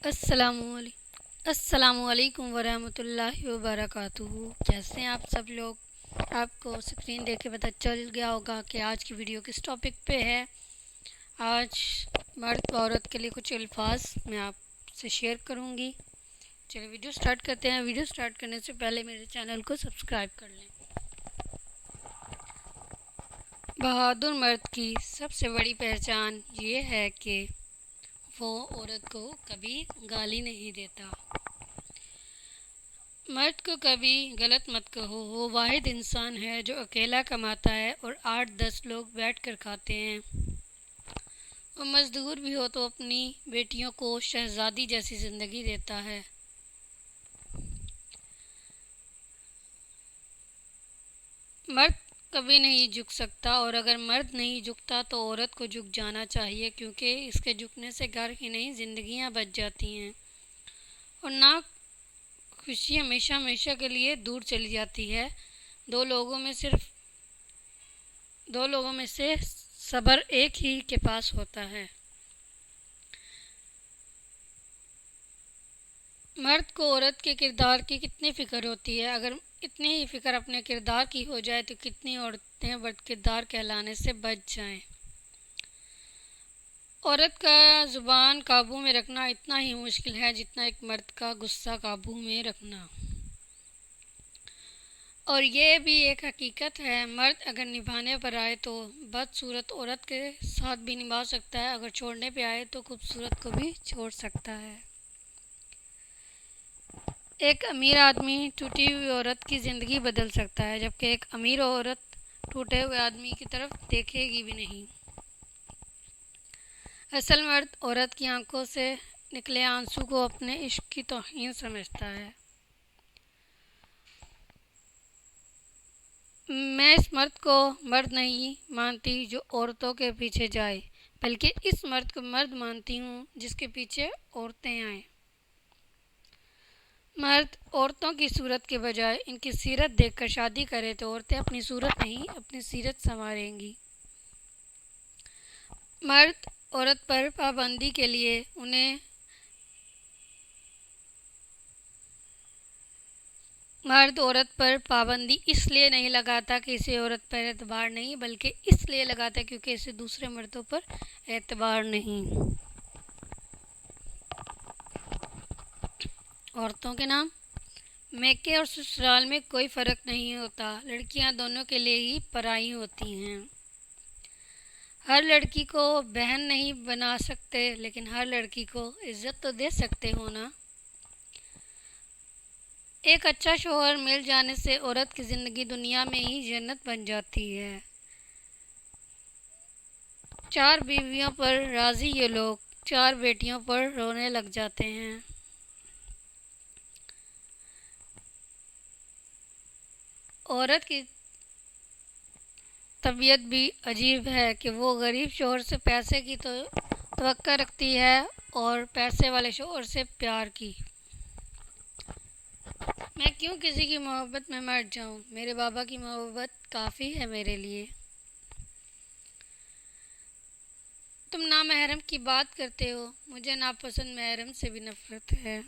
السلام علیکم ورحمۃ اللہ وبرکاتہ۔ کیسے ہیں آپ سب لوگ؟ آپ کو اسکرین دیکھ کے پتہ چل گیا ہوگا کہ آج کی ویڈیو کس ٹاپک پہ ہے۔ آج مرد و عورت کے لیے کچھ الفاظ میں آپ سے شیئر کروں گی۔ چلیے ویڈیو سٹارٹ کرتے ہیں۔ ویڈیو سٹارٹ کرنے سے پہلے میرے چینل کو سبسکرائب کر لیں۔ بہادر مرد کی سب سے بڑی پہچان یہ ہے کہ وہ عورت کو کبھی گالی نہیں دیتا۔ مرد کو کبھی غلط مت کہو، وہ واحد انسان ہے جو اکیلا کماتا ہے اور 8-10 لوگ بیٹھ کر کھاتے ہیں۔ وہ مزدور بھی ہو تو اپنی بیٹیوں کو شہزادی جیسی زندگی دیتا ہے۔ مرد کبھی نہیں جھک سکتا، اور اگر مرد نہیں جھکتا تو عورت کو جھک جانا چاہیے، کیونکہ اس کے جھکنے سے گھر ہی نہیں زندگیاں بچ جاتی ہیں، اور نہ خوشی ہمیشہ کے لیے دور چلی جاتی ہے۔ دو لوگوں میں سے صبر ایک ہی کے پاس ہوتا ہے۔ مرد کو عورت کے کردار کی کتنی فکر ہوتی ہے؟ اگر اتنی ہی فکر اپنے کردار کی ہو جائے تو کتنی عورتیں بد کردار کہلانے سے بچ جائیں۔ عورت کا زبان قابو میں رکھنا اتنا ہی مشکل ہے جتنا ایک مرد کا غصہ قابو میں رکھنا۔ اور یہ بھی ایک حقیقت ہے، مرد اگر نبھانے پر آئے تو بدصورت عورت کے ساتھ بھی نبھا سکتا ہے، اگر چھوڑنے پہ آئے تو خوبصورت کو بھی چھوڑ سکتا ہے۔ ایک امیر آدمی ٹوٹی ہوئی عورت کی زندگی بدل سکتا ہے، جبکہ ایک امیر عورت ٹوٹے ہوئے آدمی کی طرف دیکھے گی بھی نہیں۔ اصل مرد عورت کی آنکھوں سے نکلے آنسو کو اپنے عشق کی توہین سمجھتا ہے۔ میں اس مرد کو مرد نہیں مانتی جو عورتوں کے پیچھے جائے، بلکہ اس مرد کو مرد مانتی ہوں جس کے پیچھے عورتیں آئیں۔ مرد عورتوں کی صورت کے بجائے ان کی سیرت دیکھ کر شادی کرے تو عورتیں اپنی صورت نہیں اپنی سیرت سنواریں گی۔ مرد عورت پر پابندی کے لیے مرد عورت پر پابندی اس لیے نہیں لگاتا کہ اسے عورت پر اعتبار نہیں، بلکہ اس لیے لگاتا ہے کیونکہ اسے دوسرے مردوں پر اعتبار نہیں۔ عورتوں کے نام: میکے اور سسرال میں کوئی فرق نہیں ہوتا، لڑکیاں دونوں کے لیے ہی پرائی ہوتی ہیں۔ ہر لڑکی کو بہن نہیں بنا سکتے، لیکن ہر لڑکی کو عزت تو دے سکتے ہو نا۔ ایک اچھا شوہر مل جانے سے عورت کی زندگی دنیا میں ہی جنت بن جاتی ہے۔ 4 بیویوں پر راضی یہ لوگ 4 بیٹیوں پر رونے لگ جاتے ہیں۔ عورت کی طبیعت بھی عجیب ہے کہ وہ غریب شوہر سے پیسے کی تو توقع رکھتی ہے اور پیسے والے شوہر سے پیار کی۔ میں کیوں کسی کی محبت میں مر جاؤں، میرے بابا کی محبت کافی ہے میرے لیے۔ تم نامحرم کی بات کرتے ہو، مجھے ناپسند محرم سے بھی نفرت ہے۔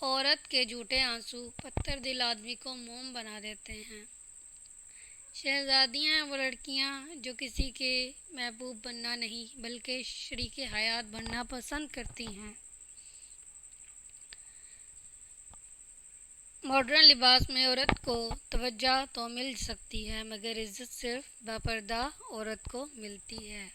عورت کے جھوٹے آنسو پتھر دل آدمی کو موم بنا دیتے ہیں۔ شہزادیاں وہ لڑکیاں جو کسی کے محبوب بننا نہیں بلکہ شریک حیات بننا پسند کرتی ہیں۔ ماڈرن لباس میں عورت کو توجہ تو مل سکتی ہے، مگر عزت صرف باپردہ عورت کو ملتی ہے۔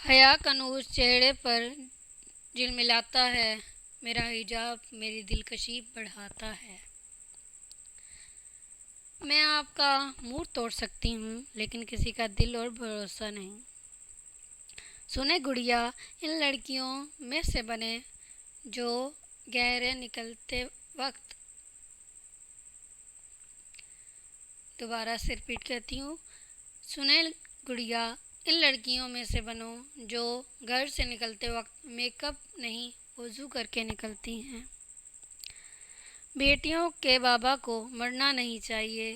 حیا کا نور چہرے پر جھلملاتا ہے، میرا حجاب میری دلکشی بڑھاتا ہے۔ میں آپ کا موڈ توڑ سکتی ہوں، لیکن کسی کا دل اور بھروسہ نہیں۔ سنیں گڑیا، ان لڑکیوں میں سے بنے جو گہرے نکلتے وقت دوبارہ سے ریپیٹ کرتی ہوں، سنیں گڑیا، ان لڑکیوں میں سے بنو جو گھر سے نکلتے وقت میک اپ نہیں وضو کر کے نکلتی ہیں۔ بیٹیوں کے بابا کو مرنا نہیں چاہیے،